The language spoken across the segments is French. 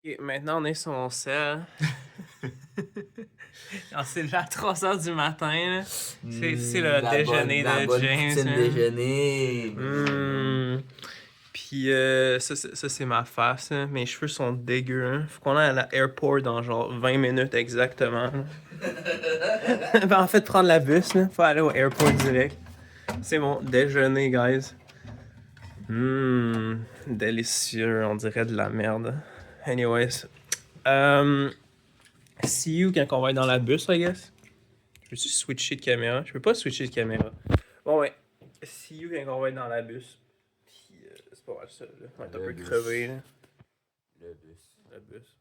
Ok, maintenant on est sur mon sel. C'est déjà 3h du matin. Là. C'est le déjeuner la de bonne James. poutine déjeuner. Puis ça c'est ma face. Là. Mes cheveux sont dégueux. Hein. Faut qu'on aille à l'aéroport dans genre 20 minutes exactement. Ben, en fait, prendre la bus. Là. Faut aller au aéroport direct. C'est mon déjeuner, guys. Délicieux. On dirait de la merde. Anyways. See you quand on va être dans la bus, I guess. Je peux-tu switcher de caméra? Je peux pas switcher de caméra. Bon, ouais. See you quand on va être dans la bus. Puis, c'est pas mal ça, là. On est un peu crevé, là. Le bus. Le bus.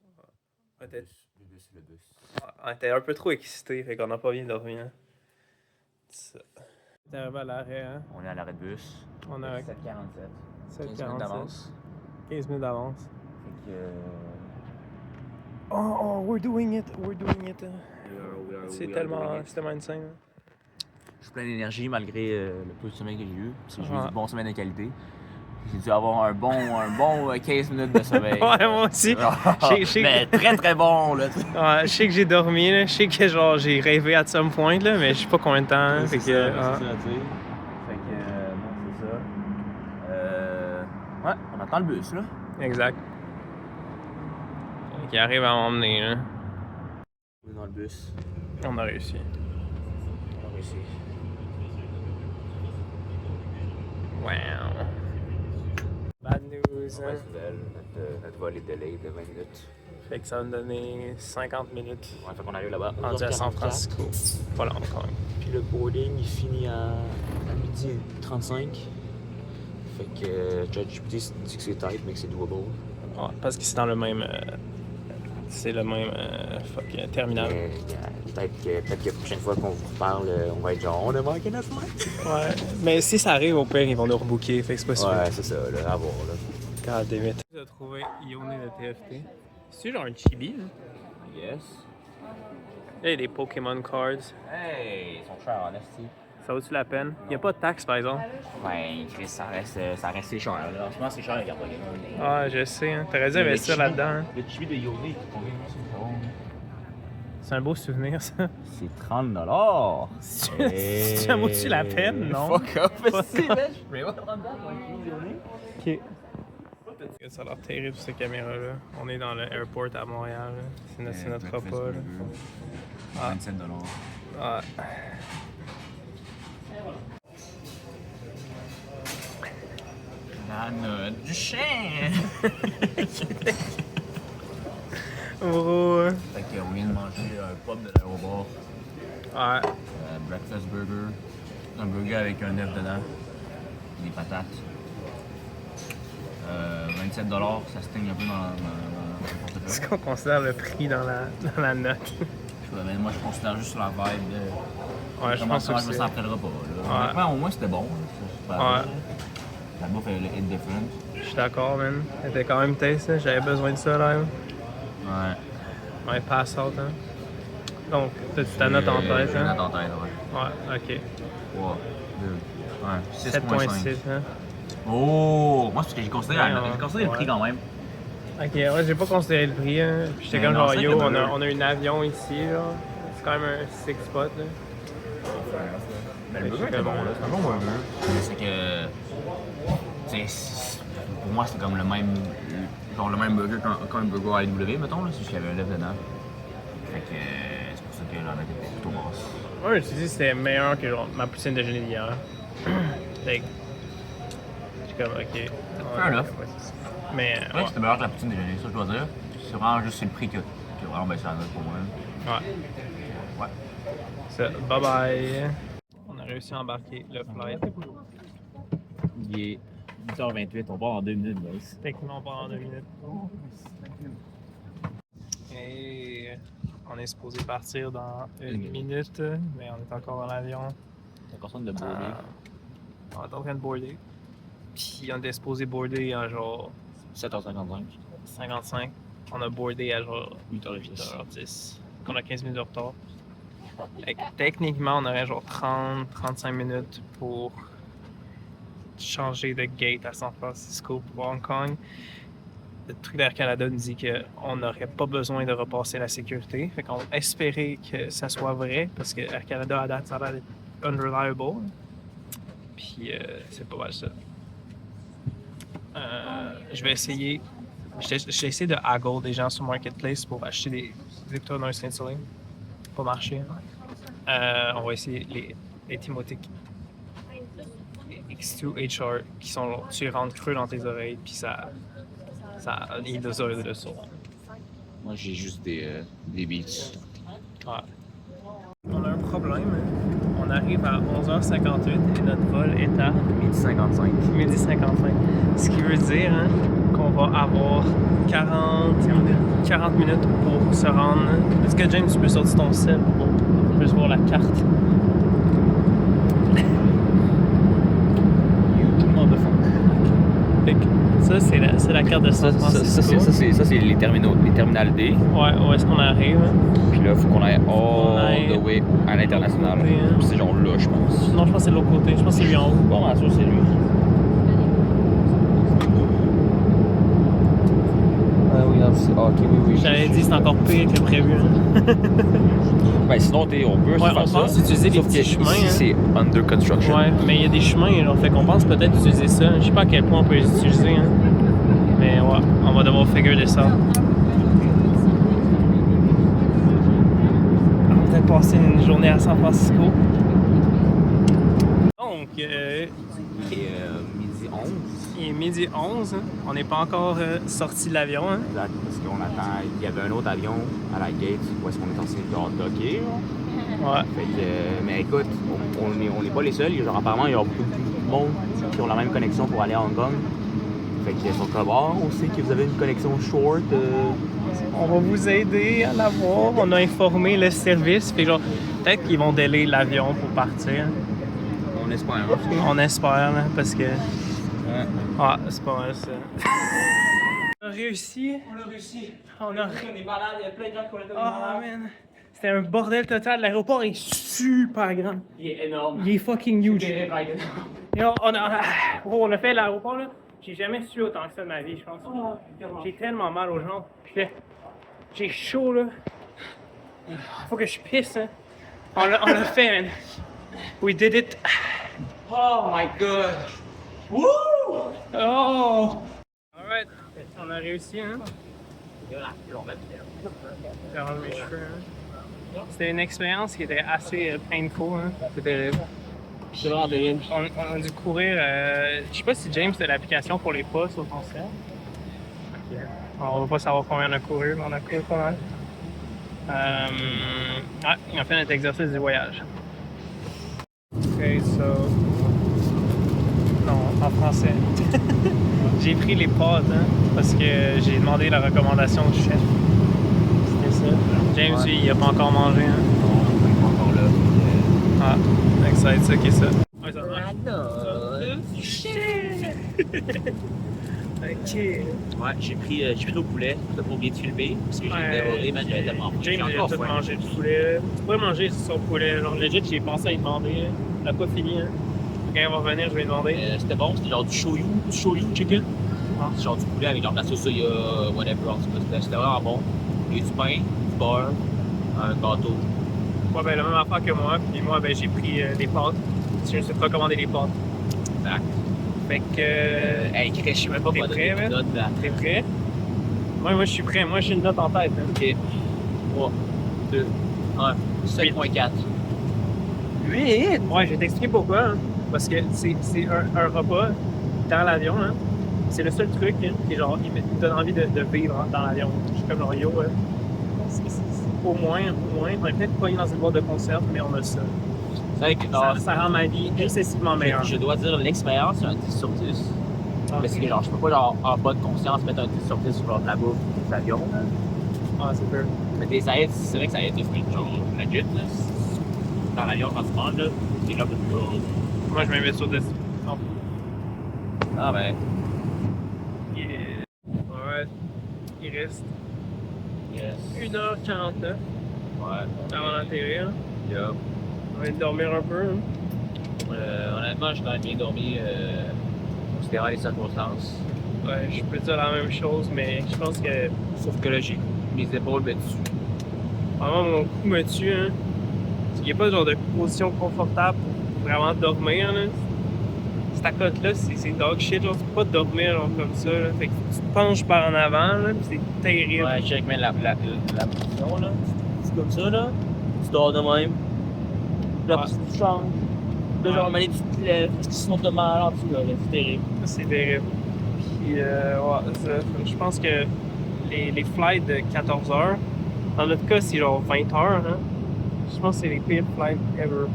Le bus. On était un peu trop excités, fait qu'on a pas bien dormi, hein. T'es arrivé à l'arrêt, hein? On est à l'arrêt de bus. On a 7h47. 15 7h47. minutes d'avance. 15 minutes d'avance. Fait que. Oh, we're doing it. C'est we are tellement doing it. insane. Hein. Je suis plein d'énergie malgré le peu de sommeil que j'ai eu. Parce que j'ai eu Ouais. du bon sommeil de qualité. J'ai dû avoir un bon 15 minutes de sommeil. Ouais, moi aussi. Mais très très bon, là. Ouais, je sais que j'ai dormi, là. Je sais que genre j'ai rêvé à some point, là, mais je sais pas combien de temps. Hein, c'est fait ça, que, c'est ça, tu sais. Fait que, bon, c'est ça. Ouais, on attend le bus, là. Exact. Qui arrive à m'emmener, là. On est dans le bus. On a réussi. On a réussi. Wow. Bad news, hein. Notre vol est delayed de 20 minutes. Fait que ça va me donner 50 minutes. Ouais, fait qu'on arrive là-bas. Rendu à San Francisco. Pas long quand même. Puis le boarding, il finit à 12h35. Fait que ChatGPT dit que c'est tight, mais que c'est doable. Ouais, parce que c'est dans le même. C'est le même terminal. Mais peut-être que la prochaine fois qu'on vous reparle, on va être genre, on a manqué notre flight. Ouais. Mais si ça arrive, au pire, ils vont nous rebooker. Fait que c'est pas sûr. Ouais, c'est ça, là, à voir, là. God damn it. Tu as trouvé Yone de TFT. C'est genre un chibi, là? Yes. Là, il y a des Pokémon cards. Hey, ils sont chers en esti. Ça vaut-tu la peine? Il n'y a pas de taxe, par exemple. Ouais, Chris, ça reste cher, là. En ce moment, c'est cher, regarde. Ah, je sais, hein. T'aurais dû investir là-dedans. Hein. Le chibi de Yone, il coûte combien? C'est un beau souvenir, ça. C'est 30$. Ça vaut-tu la peine? Non. Fuck off, c'est bête. Je vais pas 30$ pour un chibi de Yone. Ok. Ça a l'air terrible, ces caméras-là. On est dans l'aéroport à Montréal. C'est notre repas. Là. Ah. 27$. Ah. La note du chien! Bro. Fait qu'on vient de manger un pop de l'aéroport. Ouais. Breakfast burger. Un burger avec un œuf dedans. Des patates. 27$, ça se teigne un peu dans le portefeuille. Est-ce qu'on considère le prix dans la note? Mais moi, je considère juste la vibe. Ouais, je pense que aussi. je me rappellera pas. Ouais. Honnêtement, au moins, c'était bon. Ouais. La bouffe, elle est different. Je suis d'accord, man. C'était quand même taste, j'avais besoin de ça, là. Ouais. Ouais, pass out, hein. Donc, t'as ta note en tête, J'ai hein? une note en tête, ouais. Ouais, ok. 3, 2, 1, 6.5. 7.6, hein? Oh! Moi, c'est ce que j'ai considéré, j'ai considéré le prix quand même. Ok, ouais, j'ai pas considéré le prix, hein. Puis j'étais comme genre, yo, on a un avion ici, là. C'est quand même un 6 spot, là. Mais le burger était bon, là. C'est un bon burger. C'est que. Pour moi, c'est comme le même. Genre le même burger qu'un burger à AEW, mettons, là. C'est juste qu'il y avait un œuf dedans. Fait que. C'est pour ça que la note était plutôt basse. Ouais, je te dis, c'était meilleur que genre, ma poutine déjeuner d'hier. Fait que. J'étais comme, ok. Fair enough. Mais. Ouais, c'était meilleur que la poutine déjeuner, ça, je dois dire. C'est vraiment juste le prix qui a vraiment baissé la note pour moi. Ouais. Ouais. Ça, bye bye. On a réussi à embarquer le flight. Il est 10h28, on part en 2 minutes, guys. Techniquement, on part en 2 minutes. Et on est supposé partir dans 1 minute, mais on est encore dans l'avion. C'est encore ça de boarder. On est en train de boarder. Puis on était supposé boarder à genre 7h55. 55. On a boardé à genre 8h10. Donc on a 15 minutes de retard. Fait que, techniquement, on aurait genre 30-35 minutes pour changer de gate à San Francisco pour Hong Kong. le truc d'Air Canada nous dit qu'on n'aurait pas besoin de repasser la sécurité. Fait qu'on espérait que ça soit vrai, parce que Air Canada, à date, ça a l'air d'être unreliable. Puis c'est pas mal ça. Je vais essayer. J'ai essayé de haggle des gens sur Marketplace pour acheter des écouteurs noise cancelling. Pas marché. On va essayer les Timotic X2 HR qui sont. Tu les rentres creux dans tes oreilles, puis ça il y a des oreilles de son. Moi, j'ai juste des beats. Ouais. On a un problème. On arrive à 11h58 et notre vol est à 12h55. 12h55. Ce qui veut dire qu'on va avoir 40 minutes pour se rendre. Est-ce que James, tu peux sortir ton sel pour plus voir la carte? Ça, c'est la carte de San Francisco. Ça, c'est les terminales D. Ouais, où est-ce qu'on arrive? Puis là, il faut qu'on aille all the way à l'international. C'est genre là, je pense. Non, je pense que c'est de l'autre côté. Je pense que c'est lui en haut. Bon, bien sûr, c'est lui. Ah oui, non, c'est... ok, oui. J'avais dit c'est encore pire que prévu. Ben sinon, on peut faire ça. On pense utiliser des petits chemins. Ici, c'est under construction. Ouais, mais il y a des chemins, là, fait qu'on pense peut-être utiliser ça. Je sais pas à quel point on peut les utiliser, mais ouais, on va devoir figurer ça. On va peut-être passer une journée à San Francisco. Donc, Il est midi 11. il est midi 11, on n'est pas encore sorti de l'avion. Exact, parce qu'on attend. Il y avait un autre avion à la gate où est-ce qu'on est censé docker. Ouais. Fait que, mais écoute, on n'est pas les seuls. Genre, apparemment, il y a beaucoup de monde qui ont la même connexion pour aller à Hong Kong. Fait qu'ils sont comme, on sait que vous avez une connexion short. On va vous aider à l'avoir. On a informé le service. Fait genre, peut-être qu'ils vont délai l'avion pour partir. On espère. On espère, là, parce que... Ah, c'est pas mal ça. On a réussi. On est malade, il y a plein de gens qui ont été malades. Man. C'était un bordel total. L'aéroport est super grand. Il est énorme. Il est fucking huge. Il est right. Yo, on a fait l'aéroport là. J'ai jamais su autant que ça de ma vie, je pense. J'ai tellement mal aux jambes. Puis là, j'ai chaud là. Faut que je pisse. On l'a fait, man. We did it. Oh my god. Woo! Oh! Alright, on a réussi, J'ai enlevé mes cheveux, C'était une expérience qui était assez painful, C'était terrible. C'est vraiment terrible. On a dû courir. Je sais pas si James a l'application pour les pas sur ton cell. On va pas savoir combien on a couru, mais on a couru pas mal. On a fait notre exercice du voyage. Ok, so. Non, en français. J'ai pris les pâtes, parce que j'ai demandé la recommandation du chef. C'était ça. James, lui, il a pas encore mangé, Non, on n'est pas encore là. Ah, donc ça va être ça qui est ça. Ouais, ça Ok. Ouais, j'ai pris au poulet. T'as pas oublié de filmer. Parce que j'ai dévoré, man, j'avais tellement faim. James, il a tout mangé du poulet. Tu pourrais manger son poulet. Genre, legit, j'ai pensé à lui demander. Il a pas fini, Quand il va revenir, je vais lui demander. C'était bon, c'était genre du shoyu chicken. C'est genre du poulet avec genre de la sauce soya, whatever. C'était vraiment bon. Il y a du pain, du beurre, un gâteau. Ouais, ben la même affaire que moi. Puis moi, ben j'ai pris des pâtes. Je me suis recommandé des pâtes. Exact. Fait que. Hey, Chris, je sais même pas T'es quoi prêt, donner de note là. T'es prêt? Moi, je suis prêt. Moi, j'ai une note en tête. Ok. 3, 2, 1, 7.4. 8! Ouais, je vais t'expliquer pourquoi. Parce que c'est un repas dans l'avion. C'est le seul truc qui genre, il me donne envie de vivre dans l'avion. Je suis comme genre, yo, au moins, on est peut-être pas dans une boîte de conserve, mais on a ça. C'est vrai que Ça rend ma vie excessivement meilleure. je dois dire, l'expérience, c'est un 10 sur 10. Parce que genre, je peux pas genre, en bonne conscience mettre un 10 sur 10 sur genre, de la bouffe des avions. Ah, c'est peu. Mais ça aide, c'est vrai que ça aide genre legit. Là. Dans l'avion, quand tu manges, là, c'est là que Moi, je m'invite sur 10. Ah ben. Yeah. Ouais. Il reste Yes. 1h49 Ouais. avant d'atterrir. Yeah. On va dormir un peu. Honnêtement, j'ai quand même bien dormi, considérant les circonstances. Ouais, je peux dire la même chose, mais je pense que. Sauf que là, j'ai mes épaules me tuent. Vraiment, mon cou me tue, hein. Il n'y a pas de genre de position confortable pour vraiment dormir, là. Cette côte-là, c'est dog shit, genre, tu peux pas dormir genre, comme ça, là. Fait que tu te penches par en avant, là, pis c'est terrible. Ouais, check, mais la position, là, c'est comme ça, là. Tu dors de même. Là, Ouais. tu changes. Là, genre, tu te lèves, tu sautes de mal, en tout cas, là, c'est terrible. C'est terrible. Puis, ouais, ça, je pense que les flights de 14 heures, dans notre cas, c'est genre 20 heures, hein. Je pense que c'est les pires flights ever.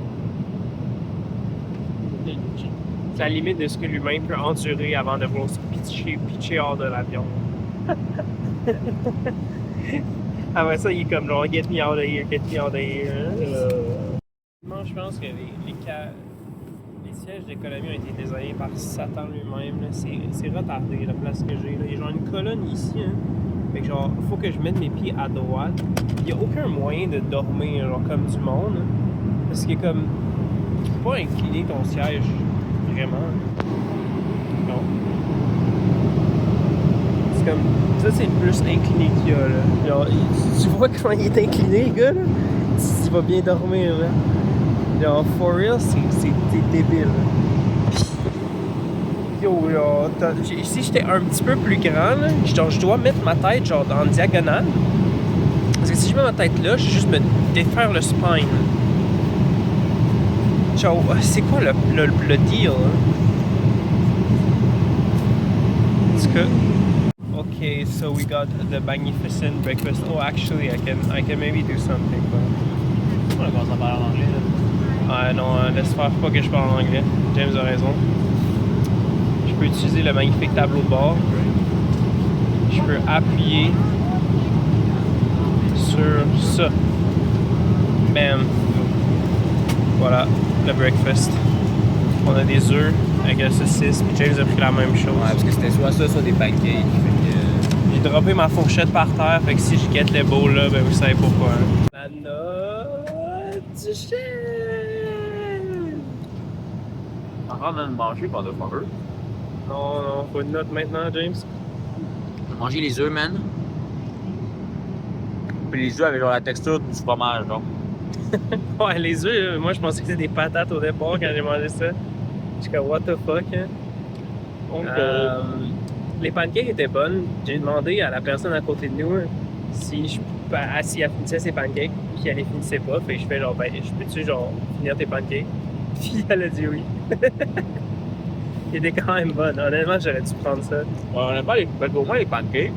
C'est la limite de ce que l'humain peut endurer avant de vouloir se pitcher hors de l'avion. Après ça, il est comme genre, get me out of here, get me out of here. Moi, je pense que les sièges d'économie ont été désignés par Satan lui-même. Là. C'est retardé la place que j'ai. Là. Il y a genre une colonne ici. Hein. Fait que genre, faut que je mette mes pieds à droite. Il n'y a aucun moyen de dormir genre, comme du monde. Hein. Parce que comme, tu peux pas incliner ton siège vraiment. Non. C'est comme, ça c'est le plus incliné qu'il y a. Là. Genre, tu vois comment il est incliné, le gars? Là? Tu vas bien dormir. Là. Genre, for real, c'est débile. Yo, genre, si j'étais un petit peu plus grand, là, genre, je dois mettre ma tête genre en diagonale. Parce que si je mets ma tête là, je vais juste me défaire le spine. Genre, c'est quoi le deal? Hein? En tout cas. Okay, so we got the magnificent breakfast. Oh, actually, I can maybe do something. But... On commence à parler en anglais, là. Ah non, laisse faire pas que je parle en anglais. James a raison. Je peux utiliser le magnifique tableau de bord. Je peux appuyer sur ça. Bam. Voilà, le breakfast. On a des œufs avec la saucisse, puis James a pris la même chose. Ouais, parce que c'était soit ça, soit des pancakes. Fait que... J'ai droppé ma fourchette par terre, fait que si je guette le bowl là, ben vous savez pourquoi. Hein. La note du chef! En train de manger pendant fucker. Non, faut une note maintenant, James. J'ai mangé les œufs, man. Puis les œufs avaient genre la texture du fromage, genre. Ouais, les œufs, moi je pensais que c'était des patates au départ quand j'ai mangé ça. J'étais comme, what the fuck, hein? Donc, les pancakes étaient bonnes. J'ai demandé à la personne à côté de nous si elle finissait ses pancakes, puis elle les finissait pas. Fait que je fais genre, ben, je peux-tu genre finir tes pancakes? Puis elle a dit oui. Il était quand même bonne. Honnêtement, j'aurais dû prendre ça. ouais, honnêtement, au moins les pancakes,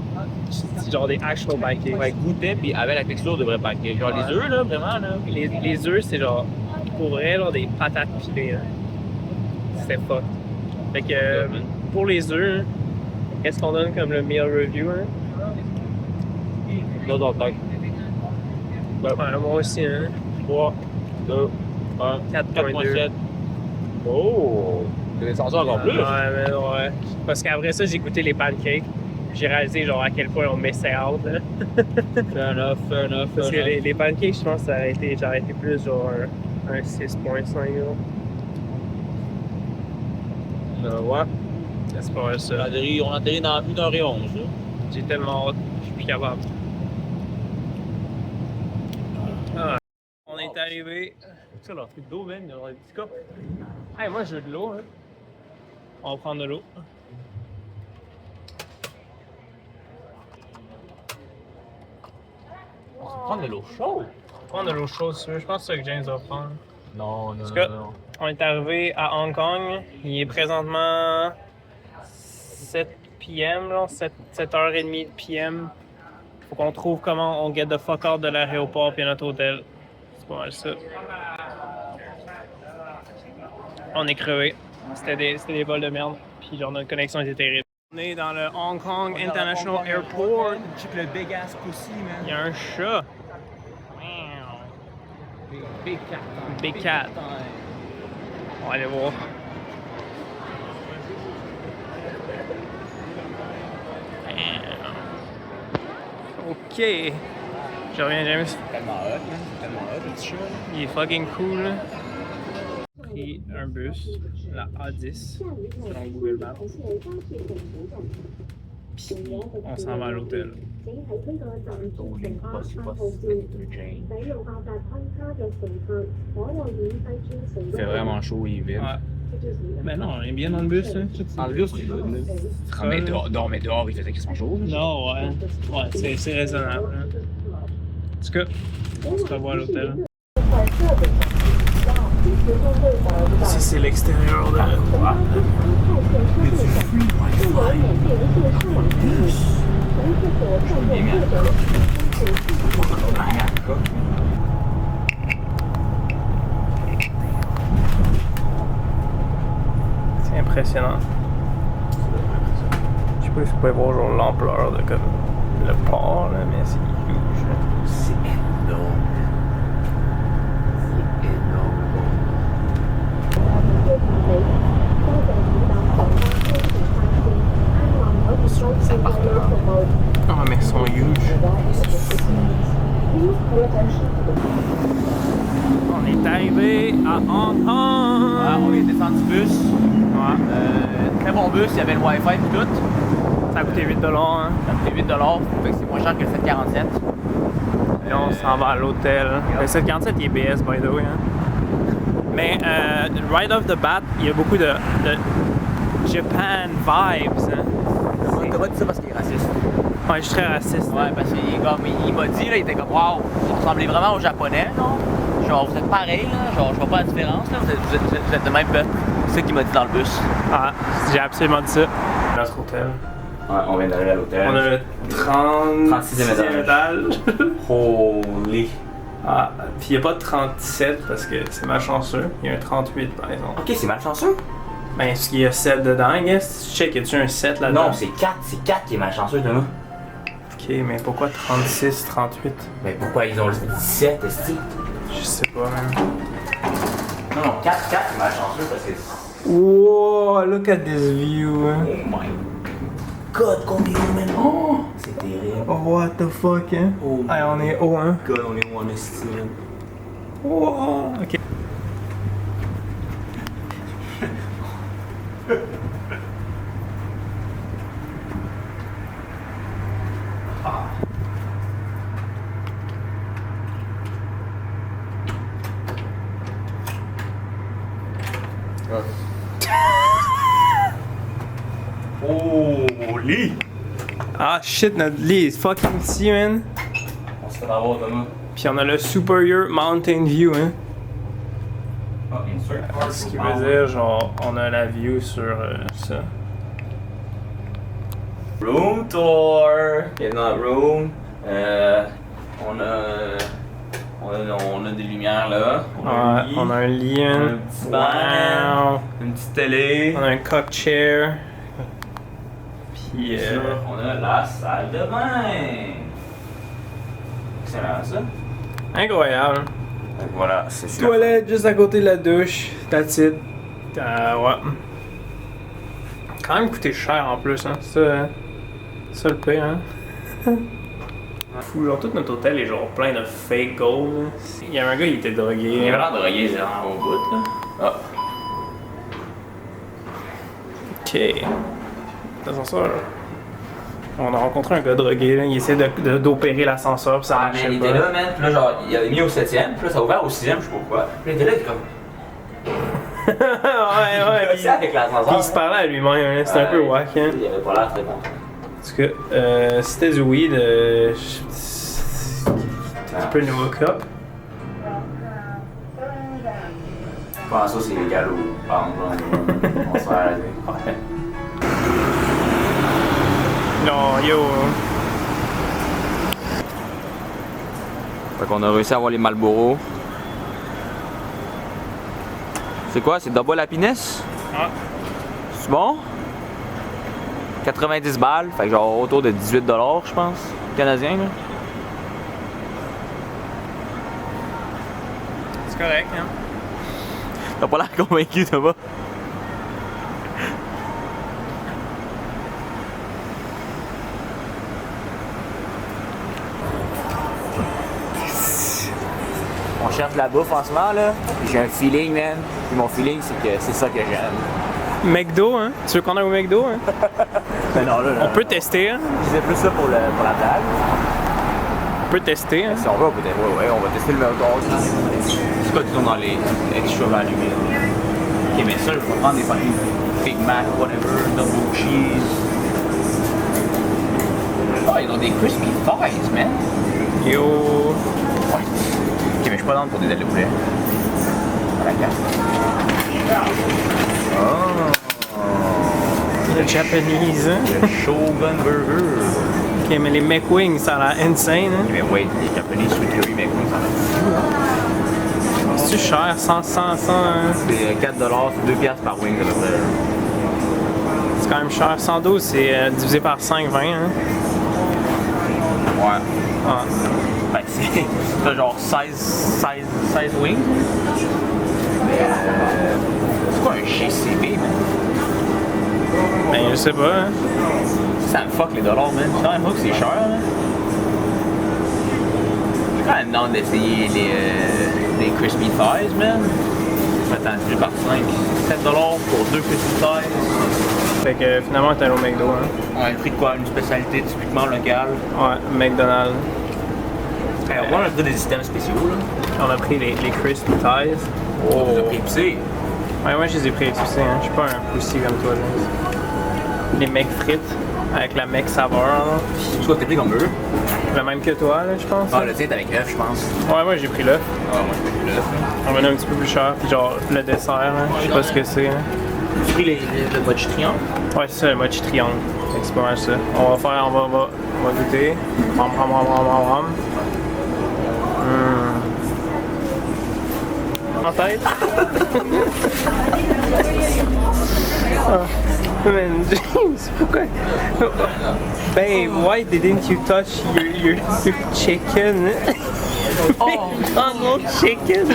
C'est genre des actual pancakes. ouais, goûtaient puis avaient la texture de vrais pancakes. Genre les œufs, là, vraiment, là. Les œufs, c'est genre, pour vrai, genre des patates pilées. Là. C'était fuck. Fait que, pour les œufs, qu'est-ce qu'on donne comme le meal review? Hein? Là, dans le tête. Ouais, moi aussi, hein. 3, 2, 1, 4.7. Oh! C'est descendu encore plus. Ouais, mais ouais. Parce qu'après ça, j'ai goûté les pancakes. J'ai réalisé genre à quel point on messait out. Là. Fair enough. Parce que les pancakes, je pense que j'aurais été plus genre un 6.5. Ouais. C'est pas mal ça. On atterrit dans 1h11. J'ai tellement hâte, je suis plus capable. Ah. On est arrivé. C'est ça, leur truc d'eau, man. Il y a des petits cups. Hey, moi, j'ai de l'eau. Hein. On va prendre de l'eau. On va prendre de l'eau chaude. Prendre de l'eau chaude, si tu veux. Je pense que c'est ça que James va prendre. Non. En tout cas, on est arrivé à Hong Kong. Il est présentement 7 p.m., là, 7h30 p.m. Faut qu'on trouve comment on get the fuck out de l'aéroport puis à notre hôtel. C'est pas mal ça. On est crevé. C'était des vols de merde. Puis genre notre connexion était terrible. On est dans le Hong Kong International Airport. Check le big ass pussy, man. Il y a un chat. Big cat. Big cat. On va aller voir. Ok. Je reviens, James. Tellement hot, man. Tellement hot, le petit chat. Il est fucking cool. Là. Pris un bus, la A10, sur Google Maps. Puis on s'en va à l'hôtel. Il fait vraiment chaud, il est vide. Ouais. Ben non, on est bien dans le bus, hein. Dans le bus, il est vide. Ah, mais dehors, il faisait quasiment chaud. Non, ouais. Ouais, c'est raisonnable. Hein. En tout cas, on se revoit à l'hôtel. Ça, c'est l'extérieur de C'est impressionnant. Je sais pas si vous pouvez voir genre l'ampleur de comme le port, là, mais c'est huge. C'est énorme. C'est énorme. Ah, mais ils sont huge. On est arrivé à Hong Kong. Ouais, on est descendu du bus. Ouais. Très bon bus, il y avait le Wi-Fi et tout. Ça a coûté 8$. Hein. Ça coûtait 8$, fait que c'est moins cher que le 747. Et on s'en va à l'hôtel. Le 747 il est BS, by the way. Hein. Mais right off the bat, il y a beaucoup de Japan vibes. Hein. T'as pas dit ça parce qu'il est raciste. Ouais, je suis très raciste. Ouais, parce qu'il m'a dit, là, il était comme, waouh, vous ressemblez vraiment aux Japonais, non? Genre, vous êtes pareils, là, genre, je vois pas la différence, là, vous êtes de même peuple. C'est ça qu'il m'a dit dans le bus. Ah, j'ai absolument dit ça. Notre hôtel. Ouais, on vient d'arriver à l'hôtel. On a le 36e étage. Holy. Ah, puis il n'y a pas de 37 parce que c'est malchanceux. Il y a un 38 par exemple. Ok, c'est malchanceux. Ben, est-ce qu'il y a 7 dedans, I guess? Check, y a-tu un 7 là-dedans? Non, c'est 4 qui est malchanceux, Thomas. Ok, mais pourquoi 36, 38? Mais pourquoi ils ont le 17, est-ce que? Je sais pas, même. Non, 4 est malchanceux parce que. Wow, look at this view. Hein. Oh my god, combien de même? Oh, c'est terrible. Oh, what the fuck, hein? Oh Hey, on est haut, hein? God, on est où en estime? Wow, ok. Holy! Ah shit, notre lit est fucking ici, man. On se fait avoir, Thomas. Puis on a le Superior Mountain View, hein. Ah, insert. Ce qui veut dire, genre, on a la view sur ça. Room tour! Bienvenue dans le room. On a des lumières là. Ouais, on a un lit, hein. Un petit banc. Wow. Une petite télé. On a un cock chair. Puis On a la salle de bain. Excellent ça. incroyable. Donc voilà, c'est ça. Toilette juste à côté de la douche. That's it. Ouais. Quand même coûté cher en plus, hein. Ça le paye, hein. Fou, genre tout notre hôtel est genre plein de fake gold. Là. Il y a un gars, il était drogué. Il a l'air drogué genre au bout là. Ah. Ok. L'ascenseur. On a rencontré un gars drogué, là. Il essaie d'opérer l'ascenseur, pis ça Ah, marchait man, il pas. était là, man. Puis là, genre, il avait mis au 7ème. Puis là, ça a ouvert au 6ème, je sais pas pourquoi. Puis là, il était là, il était comme. ouais. Il avec l'ascenseur. Puis il se parlait à lui-même, hein. C'était un peu wack, hein. Il avait pas l'air très bon. En tout cas, c'était du weed. Tu peux nous hook up. Je pense que ça, c'est légal ou pas. On se fait arrêter. Ouais. Non, yo. Fait qu'on a réussi à avoir les Marlboro. C'est quoi? C'est double happiness? Ah. C'est bon? 90 balles, fait que genre autour de 18$, je pense, canadien là. C'est correct, hein? T'as pas l'air convaincu, Thomas. On cherche la bouffe en ce moment là. J'ai un feeling, man. Puis mon feeling, c'est que c'est ça que j'aime. McDo, hein? Tu veux qu'on aille au McDo, hein? Ben non, là, On peut tester, hein? Je disais plus ça pour la blague. On peut tester, hein? Si on va, peut-être. Ouais, on va tester le McDonald's. C'est quoi, disons, dans les extra value meals? Ok, mais ça, je vais prendre des fucking Big Mac, whatever, double cheese. Oh, ils ont des crispy thighs, man. Yo! Ouais. Ok, mais je suis pas dans pour des ailes de poulet. À la carte. Oh! Le Japanese, hein? Le Shogun Burger. Ok, mais les McWings, ça a l'air insane, hein? Mais wait, les Japanese Sweet Curry McWings, ça va être fou, hein? C'est cher, 100, hein? C'est 4$, c'est 2$ par wing, à peu près. C'est quand même cher. 112, c'est divisé par 5, 20, hein? Ouais. Ah. Ben, c'est genre 16 wings. C'est quoi un GCB, man? Ben, je sais pas, hein? Ça me fuck les dollars, man. C'est quand même pas que c'est cher, man. Je suis quand même down d'essayer les crispy thighs, man. Attends, c'est par 5. 7$ pour 2 crispy thighs. Fait que finalement, t'es allé au McDo, hein? On a pris de quoi? Une spécialité typiquement locale. Ouais, McDonald's. Hey, on a pris des systèmes spéciaux, là. On a pris les crispy thighs. On les a pris épicés. Ouais, moi, je les ai pris épicés, hein? Je suis pas un poussi comme toi, là. Les mecs frites, avec la mec saveur, là. Tu vois, t'es pris comme eux. Le même que toi, là, je pense. Ah, le tien est avec œuf, je pense. Ouais, moi, j'ai pris l'œuf. Ah, moi, j'ai pris l'œuf. On va un petit peu plus cher, puis genre, le dessert, hein? Je sais pas ce que c'est, hein? Tu as pris le mochi triangle? Ouais, c'est ça, le mochi triangle. Fait que c'est pas mal ça. On va goûter. Ram. En tête? Oh, man, James, pourquoi? Babe, why didn't you touch your chicken? Oh, McDonald's chicken!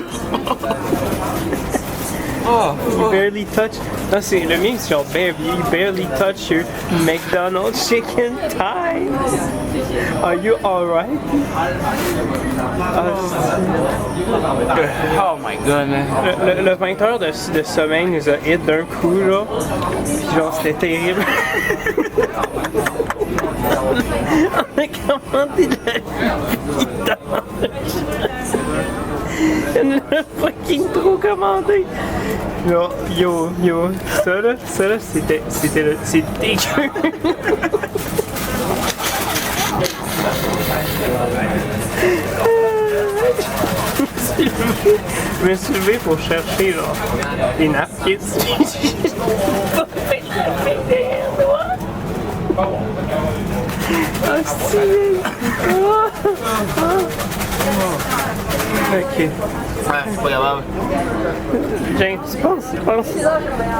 oh, You barely touch. Non, c'est le mien, c'est genre, babe, you barely touch your McDonald's chicken thigh. Are you alright? oh my god, man. Le 20 heures de sommeil nous a hit d'un coup, là. Puis genre, c'était terrible. On a commandé de la vidange. On a fucking trop commandé. Yo, ça là, c'est dégueu. Je me suis levé pour chercher genre des napkins. Ah, stylé! Ok. Ouais, c'est pas grave. James,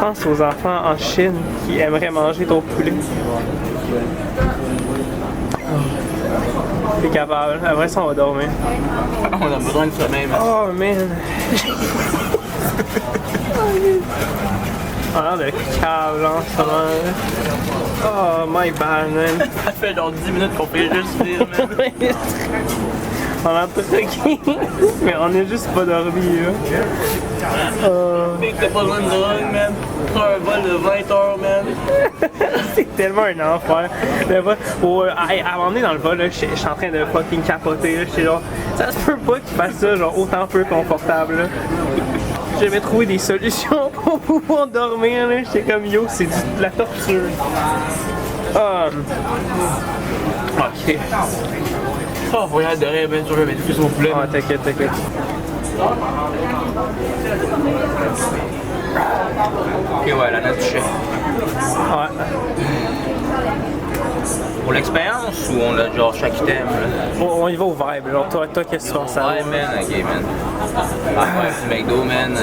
pense aux enfants en Chine qui aimeraient manger ton poulet. T'es capable. Après ça, on va dormir. On a besoin de sommeil, man. Oh, man. On a l'air de câble en ce moment. Oh, my bad, man. Ça fait genre 10 minutes qu'on fait juste dire, man. On a truqué, mais on est juste pas dormi, là. Fait que t'as pas besoin de drogue, man. Prends un vol de 20 heures, man. C'est tellement un enfer. Le vol, à un moment donné dans le vol, là, je suis en train de fucking capoter. Là, j'étais genre, ça se peut pas qu'il fasse ça genre autant peu confortable. Là. J'avais trouvé des solutions pour pouvoir dormir. Là. J'étais comme yo, c'est de la torture. Ok. Oh, faut y aller de rire, ben sûr, je vais m'étouffer sur mon poulet. Ah, t'inquiète. Ok, ouais, la note du chef. Ouais. Pour l'expérience ou on a genre chaque thème, là? On y va au vibe. Genre, toi qu'est-ce que tu penses à Ouais, man, ok, man. Ah, ouais, c'est McDo, man.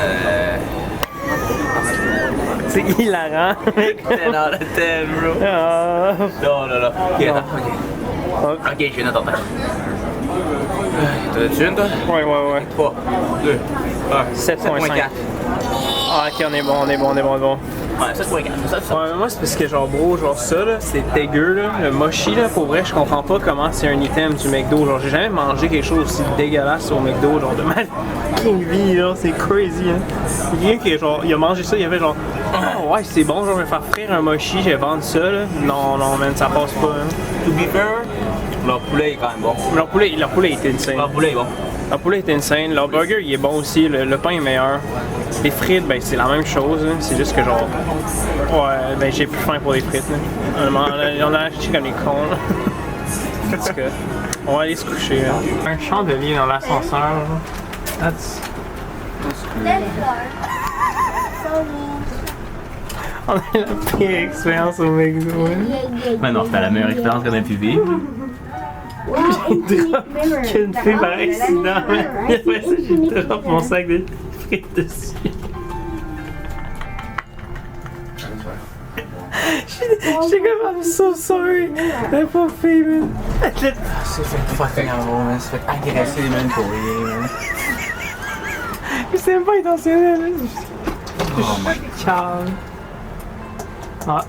C'est hilarant. C'est dans le thème, bro. Ah. Non. Ok, attends, ok. Ok, j'ai une note en tête. T'as-tu une, toi? Ouais. 3, 2, 1. 7.5. Ah, ok, on est bon. Ouais, 7.4. Ouais, moi c'est parce que genre bro, genre ça là, c'est dégueu là. Le mochi là, pour vrai, je comprends pas comment c'est un item du McDo. Genre j'ai jamais mangé quelque chose aussi dégueulasse au McDo, genre de ma fucking vie là, c'est crazy hein. Il y a quelqu'un qui genre, il a mangé ça, il y avait genre Oh, ouais, c'est bon, genre, je vais faire frire un mochi, je vais vendre ça, là. Non, non, man, ça passe pas, hein. To be fair, leur poulet est quand même bon. Leur poulet est insane. Leur poulet est bon. Leur poulet est insane. Leur burger, il est bon aussi. Le pain est meilleur. Les frites, ben, c'est la même chose, hein. C'est juste que, genre, ouais, ben, j'ai plus faim pour les frites, là. On a acheté comme des cons, là. En tout cas, on va aller se coucher, là. Un chandelier dans l'ascenseur, là. That's... On a la pire expérience au McDo, hein. Mais non, c'était la meilleure expérience qu'on a pu vivre. J'ai drop qu'une fille par accident, man. Et après ça, j'ai drop mon sac de frites dessus. J'étais comme, I'm so sorry. La pauvre fille, man. C'est fait fucking amour, man. C'est fait agresser, man, pour rien, man. Mais c'est même pas intentionnel, man. Oh my Ciao. Ah.